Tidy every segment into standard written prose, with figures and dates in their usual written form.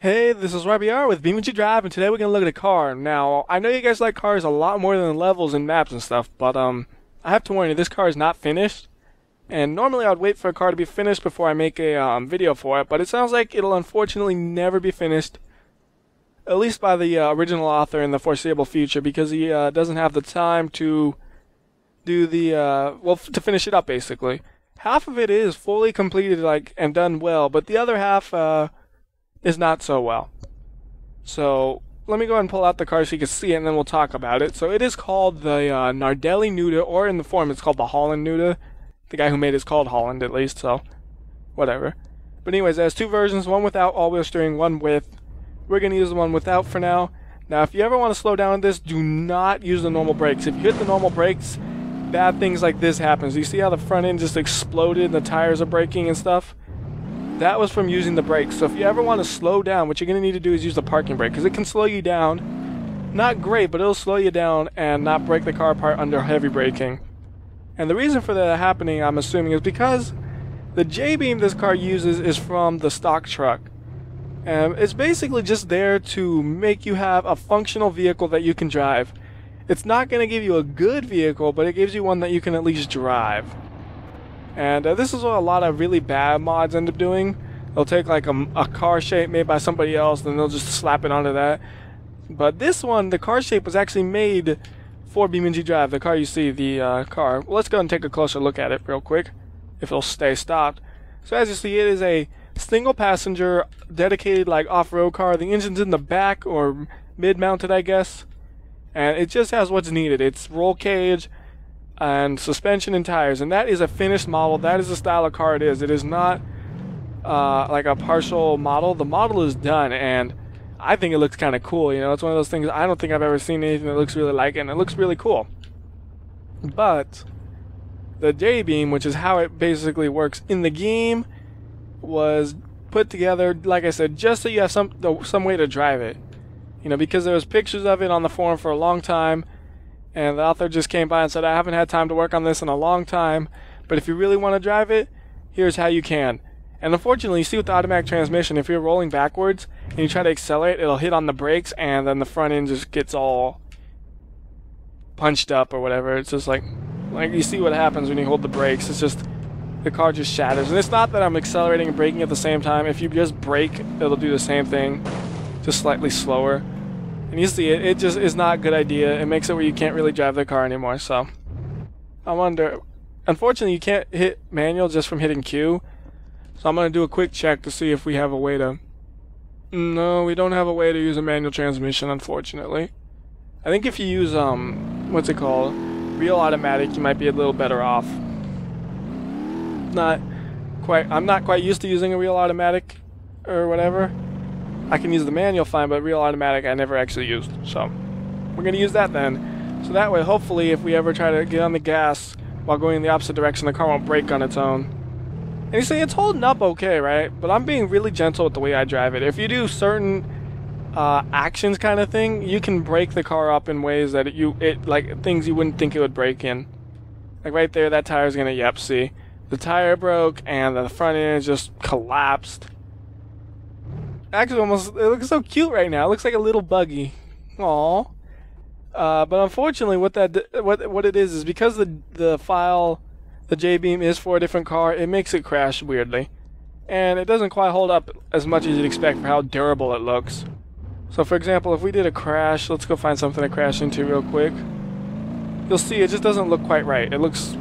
Hey, this is WhyBeAre with BeamNG.drive, and today we're gonna look at a car. Now, I know you guys like cars a lot more than levels and maps and stuff, but I have to warn you, this car is not finished. And normally I'd wait for a car to be finished before I make a video for it, but it sounds like it'll unfortunately never be finished, at least by the original author in the foreseeable future, because he doesn't have the time to do the to finish it up basically. Half of it is fully completed, and done well, but the other half is not so well. So let me go ahead and pull out the car so you can see it, and then we'll talk about it. So it is called the Hollandais Nuda, or in the form it's called the Hollandais Nuda. The guy who made it's called Holland, at least, so whatever. But anyways, it has two versions, one without all-wheel steering, one with. We're going to use the one without for now. Now, if you ever want to slow down this, do not use the normal brakes. If you hit the normal brakes, bad things like this happens. You see how the front end just exploded and the tires are breaking and stuff? That was from using the brakes. So if you ever want to slow down, what you're going to need to do is use the parking brake, because it can slow you down. Not great, but it'll slow you down and not break the car apart under heavy braking. And the reason for that happening, I'm assuming, is because the J-beam this car uses is from the stock truck. It's basically just there to make you have a functional vehicle that you can drive. It's not going to give you a good vehicle, but it gives you one that you can at least drive. And this is what a lot of really bad mods end up doing. They'll take like a car shape made by somebody else, and they'll just slap it onto that. But this one, the car shape was actually made for BeamNG.drive, the car you see, the car. Well, let's go and take a closer look at it real quick, if it'll stay stopped. So as you see, it is a single passenger, dedicated off-road car. The engine's in the back, or mid-mounted, I guess. And it just has what's needed. It's roll cage and suspension and tires, and that is a finished model. That is the style of car it is. It is not like a partial model. The model is done, and I think it looks kind of cool. You know, it's one of those things. I don't think I've ever seen anything that looks really like it, and it looks really cool. But the J-beam, which is how it basically works in the game, was put together, like I said, just so you have some way to drive it. You know, because there was pictures of it on the forum for a long time, and the author just came by and said, I haven't had time to work on this in a long time, but if you really want to drive it, here's how you can. And unfortunately, you see with the automatic transmission, if you're rolling backwards and you try to accelerate, it'll hit on the brakes, and then the front end just gets all punched up or whatever. It's just like you see what happens when you hold the brakes. It's just, the car just shatters. And it's not that I'm accelerating and braking at the same time. If you just brake, it'll do the same thing, just slightly slower. And you see it just is not a good idea. It makes it where you can't really drive the car anymore. So I wonder, unfortunately you can't hit manual just from hitting Q. So I'm going to do a quick check to see if we have a way to... No, we don't have a way to use a manual transmission, unfortunately. I think if you use, what's it called? Real automatic, you might be a little better off. I'm not quite used to using a real automatic or whatever. I can use the manual fine, but real automatic I never actually used. So we're going to use that then. So that way, hopefully, if we ever try to get on the gas while going in the opposite direction, the car won't brake on its own. And you see, it's holding up okay, right? But I'm being really gentle with the way I drive it. If you do certain actions kind of thing, you can break the car up in ways that like things you wouldn't think it would break in. Like right there, that tire's going to, see. The tire broke, and the front end just collapsed. Actually, it looks so cute right now. It looks like a little buggy. Aww. But unfortunately, what it is because the file, the J-beam, is for a different car, it makes it crash weirdly. And it doesn't quite hold up as much as you'd expect for how durable it looks. So for example, if we did a crash, let's go find something to crash into real quick. You'll see it just doesn't look quite right. It looks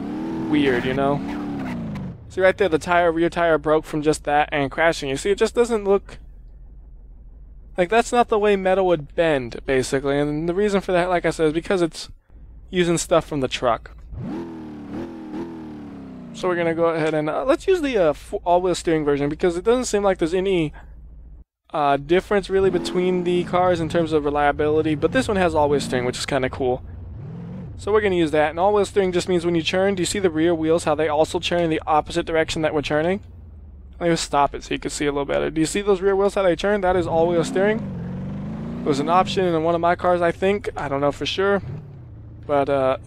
weird, you know? See right there, the rear tire broke from just that and crashing. You see, it just doesn't look... like, that's not the way metal would bend, basically. And the reason for that, like I said, is because it's using stuff from the truck. So we're going to go ahead and... let's use the all-wheel steering version, because it doesn't seem like there's any difference, really, between the cars in terms of reliability. But this one has all-wheel steering, which is kind of cool. So we're going to use that. And all-wheel steering just means when you churn, do you see the rear wheels, how they also churn in the opposite direction that we're churning? Let me stop it so you can see a little better. Do you see those rear wheels, how they turn? That is all-wheel steering. It was an option in one of my cars, I think. I don't know for sure. But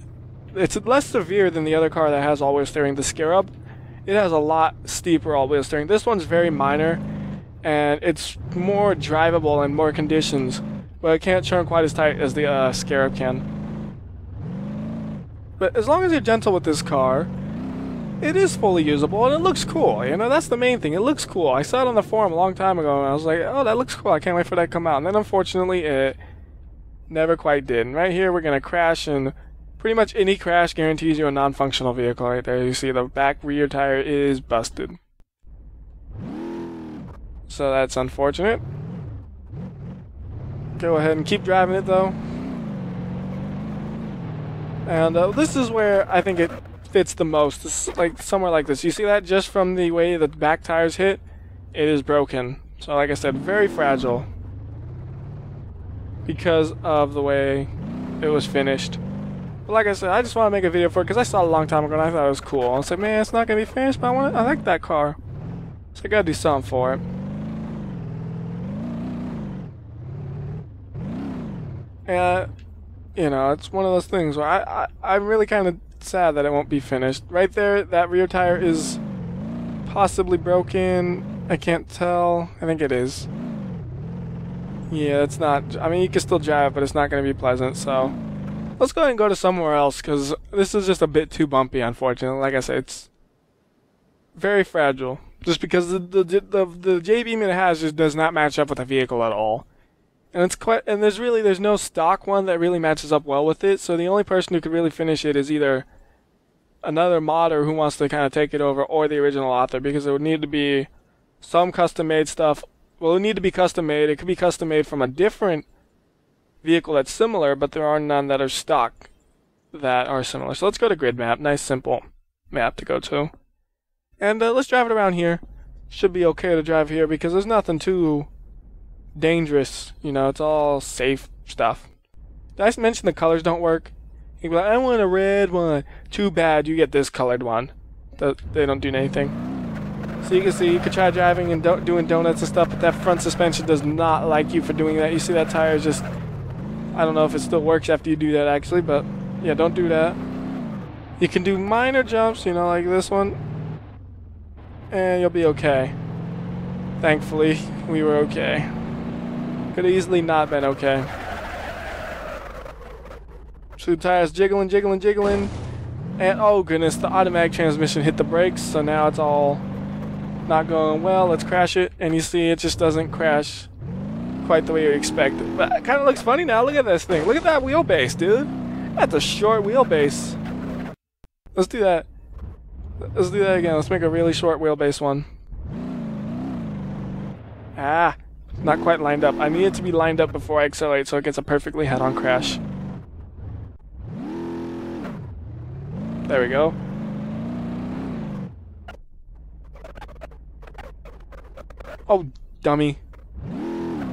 it's less severe than the other car that has all-wheel steering, the Scarab. It has a lot steeper all-wheel steering. This one's very minor, and it's more drivable in more conditions, but it can't turn quite as tight as the Scarab can. But as long as you're gentle with this car, it is fully usable and it looks cool. You know, that's the main thing. It looks cool. I saw it on the forum a long time ago and I was like, oh, that looks cool. I can't wait for that to come out. And then unfortunately, it never quite did. And right here, we're going to crash, and pretty much any crash guarantees you a non-functional vehicle right there. You see the back rear tire is busted. So that's unfortunate. Go ahead and keep driving it though. And this is where I think it fits the most. It's like somewhere like this. You see that just from the way the back tires hit, it is broken. So like I said, very fragile because of the way it was finished. But like I said, I just want to make a video for it because I saw it a long time ago and I thought it was cool. I was like, man, it's not gonna be finished, but I like that car, so I gotta do something for it. And you know, it's one of those things where I'm really kind of sad that it won't be finished. Right there, that rear tire is possibly broken. I can't tell. I think it is. Yeah, it's not. I mean, you can still drive, but it's not going to be pleasant. So let's go ahead and go to somewhere else because this is just a bit too bumpy, unfortunately. Like I said, it's very fragile. Just because the J-beam it has just does not match up with the vehicle at all. And it's quite, and there's no stock one that really matches up well with it. So the only person who could really finish it is either another modder who wants to kind of take it over, or the original author, because it would need to be some custom made stuff. Well, it would need to be custom made. It could be custom made from a different vehicle that's similar, but there are none that are stock that are similar. So let's go to grid map. Nice simple map to go to, and let's drive it around here. Should be okay to drive here because there's nothing too dangerous, you know, it's all safe stuff. Did I mention the colors don't work? You'd be like, I want a red one. Too bad, you get this colored one. They don't do anything. So you can see, you could try driving and doing donuts and stuff, but that front suspension does not like you for doing that. You see that tire is just, I don't know if it still works after you do that actually, but yeah, don't do that. You can do minor jumps, you know, like this one, and you'll be okay. Thankfully, we were okay. Could have easily not been okay. So the tires jiggling, jiggling, jiggling. And oh goodness, the automatic transmission hit the brakes, so now it's all not going well. Let's crash it, and you see it just doesn't crash quite the way you expected. But it kind of looks funny now. Look at this thing. Look at that wheelbase, dude. That's a short wheelbase. Let's do that. Let's do that again. Let's make a really short wheelbase one. Ah. Not quite lined up. I need it to be lined up before I accelerate so it gets a perfectly head-on crash. There we go. Oh, dummy.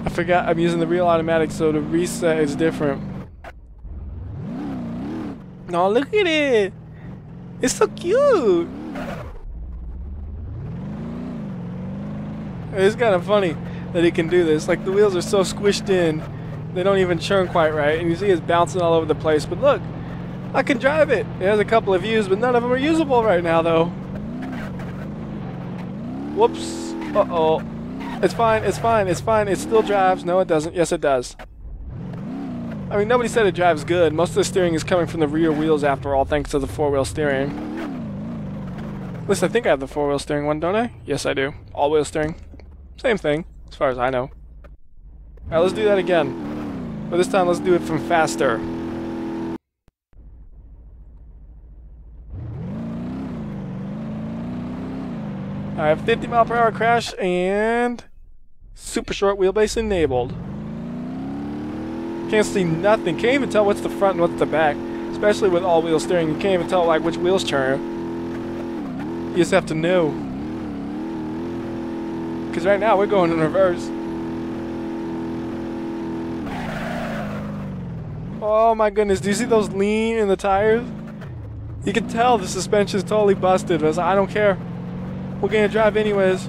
I forgot I'm using the real automatic, so the reset is different. No, look at it! It's so cute! It's kind of funny that he can do this. Like, the wheels are so squished in, they don't even churn quite right, and you see it's bouncing all over the place. But look, I can drive it. It has a couple of views, but none of them are usable right now, though. Whoops. Uh-oh. It's fine, it's fine, it's fine. It still drives. No, it doesn't. Yes, it does. I mean, nobody said it drives good. Most of the steering is coming from the rear wheels, after all, thanks to the four-wheel steering. At least I think I have the four-wheel steering one, don't I? Yes, I do. All-wheel steering. Same thing, as far as I know. Alright, let's do that again. But this time, let's do it from faster. I have 50 mile per hour crash and super short wheelbase enabled. Can't see nothing. Can't even tell what's the front and what's the back. Especially with all-wheel steering, you can't even tell like which wheels turn. You just have to know. Because right now we're going in reverse. Oh my goodness, do you see those lean in the tires? You can tell the suspension is totally busted, but I don't care. We're gonna drive anyways.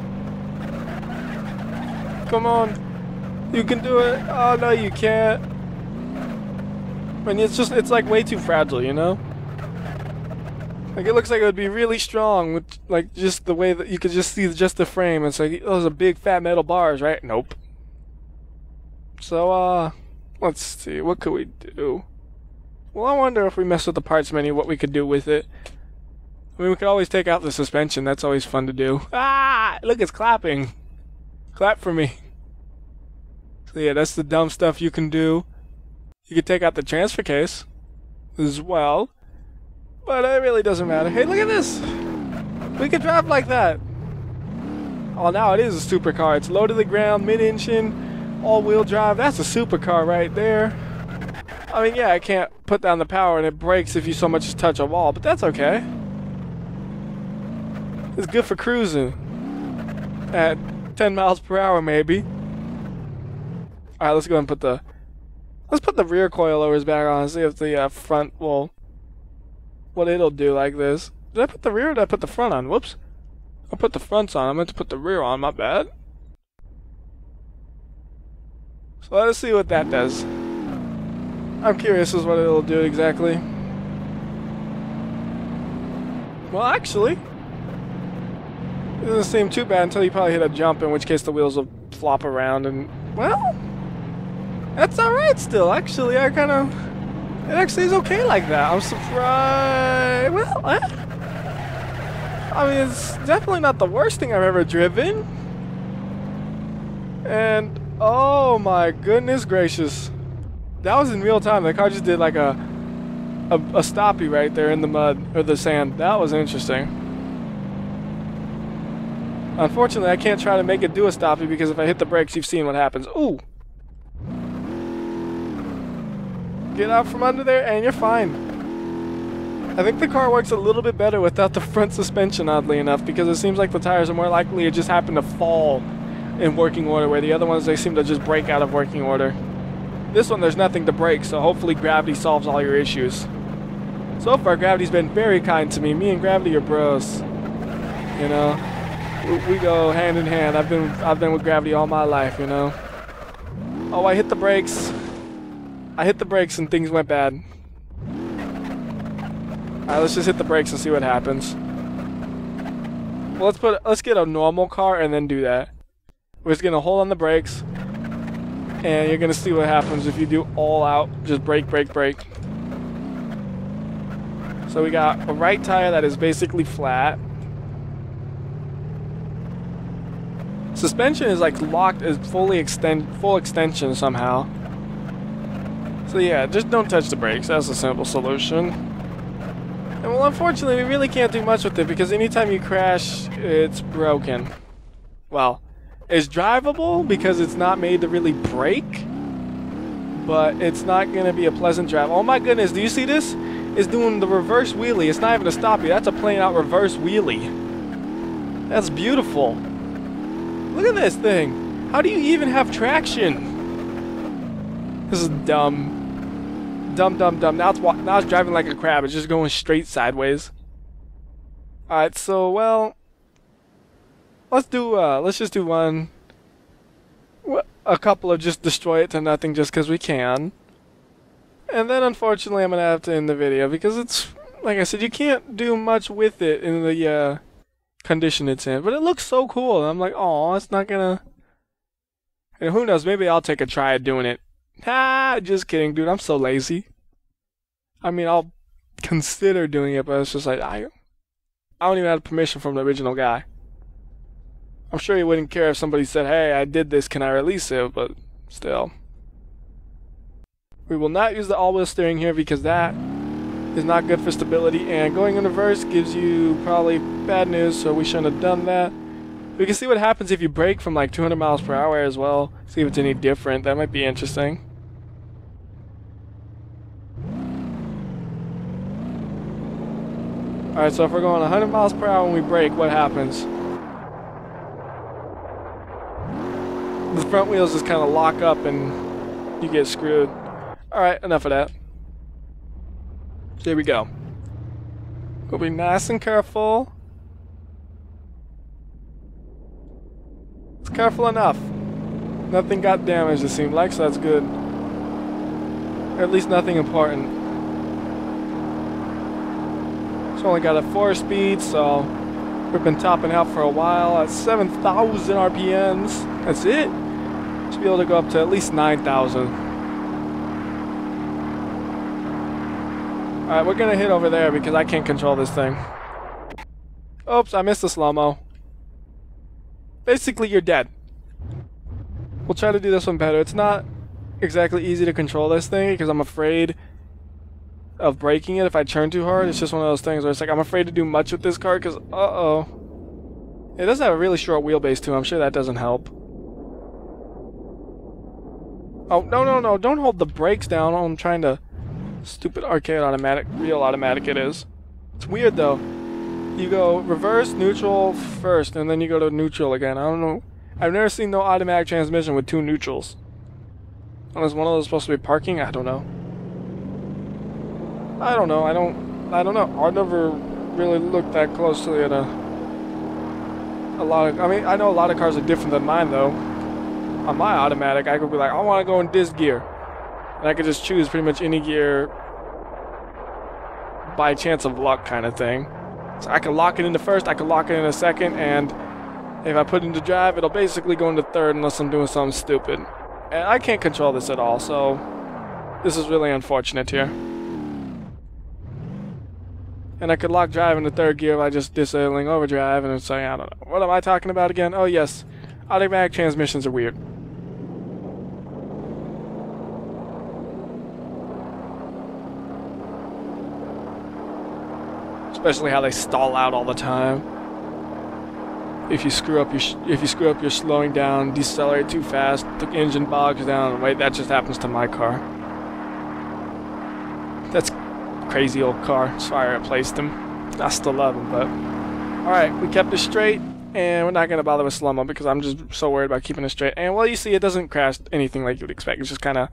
Come on. You can do it. Oh no, you can't. I mean, it's like way too fragile, you know? Like, it looks like it would be really strong with, like, just the way that you could just see just the frame. It's like, those are big fat metal bars, right? Nope. So, let's see. What could we do? Well, I wonder if we mess with the parts menu, what we could do with it. I mean, we could always take out the suspension. That's always fun to do. Ah! Look, it's clapping. Clap for me. So, yeah, that's the dumb stuff you can do. You could take out the transfer case as well. But it really doesn't matter. Hey, look at this! We can drive like that. Oh, now it is a supercar. It's low to the ground, mid-engine, all-wheel drive. That's a supercar right there. I mean, yeah, I can't put down the power and it brakes if you so much as touch a wall, but that's okay. It's good for cruising. At 10 miles per hour, maybe. Alright, let's go and put the... Let's put the rear coilovers back on and see if the front will... What it'll do like this. Did I put the rear or did I put the front on? Whoops. I put the fronts on. I meant to put the rear on. My bad. So let us see what that does. I'm curious as what it'll do exactly. Well, actually, it doesn't seem too bad until you probably hit a jump, in which case the wheels will flop around and, well, that's alright still. Actually, I kind of... It actually is okay like that. I'm surprised. Well, I mean, it's definitely not the worst thing I've ever driven. And, oh my goodness gracious. That was in real time. The car just did like a stoppie right there in the mud, or the sand. That was interesting. Unfortunately, I can't try to make it do a stoppie because if I hit the brakes, you've seen what happens. Ooh. Get out from under there and you're fine. I think the car works a little bit better without the front suspension, oddly enough, because it seems like the tires are more likely to just happen to fall in working order, where the other ones, they seem to just break out of working order. This one, there's nothing to break, so hopefully gravity solves all your issues. So far, gravity's been very kind to me. Me and gravity are bros. You know, we go hand in hand. I've been with gravity all my life, you know. Oh, I hit the brakes. I hit the brakes and things went bad. Alright, let's just hit the brakes and see what happens. Well, let's get a normal car and then do that. We're just gonna hold on the brakes, and you're gonna see what happens if you do all out, just brake, brake, brake. So we got a right tire that is basically flat. Suspension is like locked as full extension somehow. So yeah, just don't touch the brakes. That's a simple solution. And well, unfortunately, we really can't do much with it because anytime you crash, it's broken. Well, it's drivable because it's not made to really brake, but it's not going to be a pleasant drive. Oh my goodness, do you see this? It's doing the reverse wheelie. It's not even a stoppie. That's a plain out reverse wheelie. That's beautiful. Look at this thing. How do you even have traction? This is dumb. Dumb. Now it's driving like a crab. It's just going straight sideways. Alright, so, well, let's just do one. A couple of just destroy it to nothing just because we can. And then, unfortunately, I'm going to have to end the video because it's, like I said, you can't do much with it in the condition it's in. But it looks so cool. And I'm like, oh, it's not going to... And who knows, maybe I'll take a try at doing it. Ah, just kidding, dude. I'm so lazy. I mean, I'll consider doing it, but it's just like, I don't even have permission from the original guy. I'm sure he wouldn't care if somebody said, hey, I did this, can I release it? But still. We will not use the all-wheel steering here because that is not good for stability, and going in reverse gives you probably bad news, so we shouldn't have done that. We can see what happens if you brake from like 200 miles per hour as well. See if it's any different. That might be interesting. Alright, so if we're going 100 miles per hour when we brake, what happens? The front wheels just kind of lock up and you get screwed. Alright, enough of that. Here we go. We'll be nice and careful. It's careful enough. Nothing got damaged, it seemed like, so that's good. Or at least nothing important. So only got a 4-speed, so we've been topping out for a while at 7,000 RPMs. That's it. Should be able to go up to at least 9,000. Alright, we're gonna hit over there because I can't control this thing. Oops, I missed the slow-mo. Basically, you're dead. We'll try to do this one better. It's not exactly easy to control this thing because I'm afraid of breaking it if I turn too hard. It's just one of those things where it's like I'm afraid to do much with this car because, uh-oh. It does have a really short wheelbase too. I'm sure that doesn't help. Oh, no. Don't hold the brakes down. I'm trying to... Stupid arcade automatic. Real automatic it is. It's weird though. You go reverse, neutral first, and then you go to neutral again. I don't know. I've never seen no automatic transmission with 2 neutrals. Unless one of those is supposed to be parking? I don't know. I don't know. I don't know. I've never really looked that closely at a lot of... I mean, I know a lot of cars are different than mine, though. On my automatic, I could be like, I want to go in this gear. And I could just choose pretty much any gear by chance of luck kind of thing. So I can lock it into first, I can lock it in a second, and if I put it into drive, it'll basically go into third unless I'm doing something stupid. And I can't control this at all, so this is really unfortunate here. And I could lock drive into third gear by just disabling overdrive, and it's like, I don't know. What am I talking about again? Oh yes, automatic transmissions are weird. Especially how they stall out all the time. If you screw up your slowing down, decelerate too fast, the engine bogs down. Wait, that just happens to my car. That's a crazy old car. Sorry I replaced him. I still love him, but alright, we kept it straight, and we're not gonna bother with slow-mo because I'm just so worried about keeping it straight. And well, you see, it doesn't crash anything like you would expect. It's just kind of,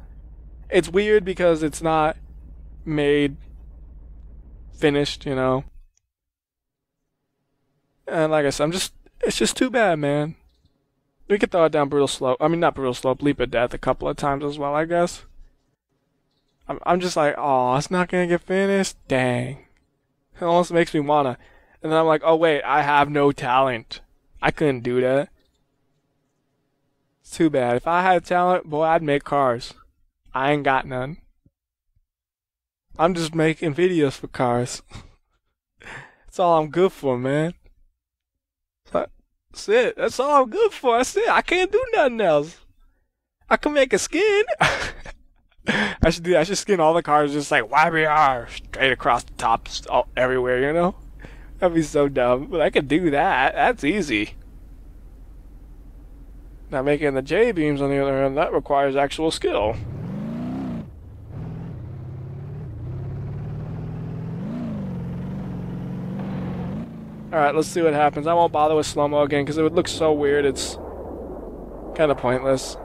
it's weird because it's not made finished, you know. And like I said, it's just too bad, man. We could throw it down brutal slope. I mean, not brutal slope, leap of death a couple of times as well, I guess. I'm just like, oh, it's not gonna get finished? Dang. It almost makes me wanna. And then I'm like, oh wait, I have no talent. I couldn't do that. It's too bad. If I had talent, boy, I'd make cars. I ain't got none. I'm just making videos for cars. That's all I'm good for, man. That's it. That's all I'm good for. That's it. I can't do nothing else. I can make a skin. I should do that. I should skin all the cars just like WhyBeAre straight across the tops all, everywhere, you know? That'd be so dumb. But I could do that. That's easy. Now making the J-beams on the other hand, that requires actual skill. Alright, let's see what happens. I won't bother with slow-mo again because it would look so weird. It's kind of pointless.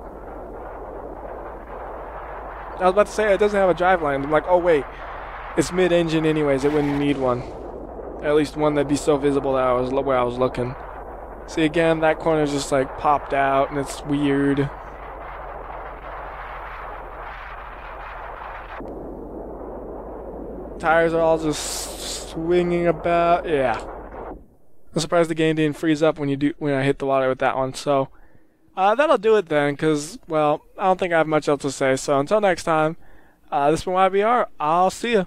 I was about to say it doesn't have a driveline. I'm like, oh wait, it's mid-engine anyways. It wouldn't need one. At least one that'd be so visible that I was where I was looking. See again, that corner's just like popped out and it's weird. Tires are all just swinging about. Yeah. I'm surprised the game didn't freeze up when I hit the water with that one. So that'll do it then, because well, I don't think I have much else to say. So until next time, this has been WhyBeAre. I'll see ya.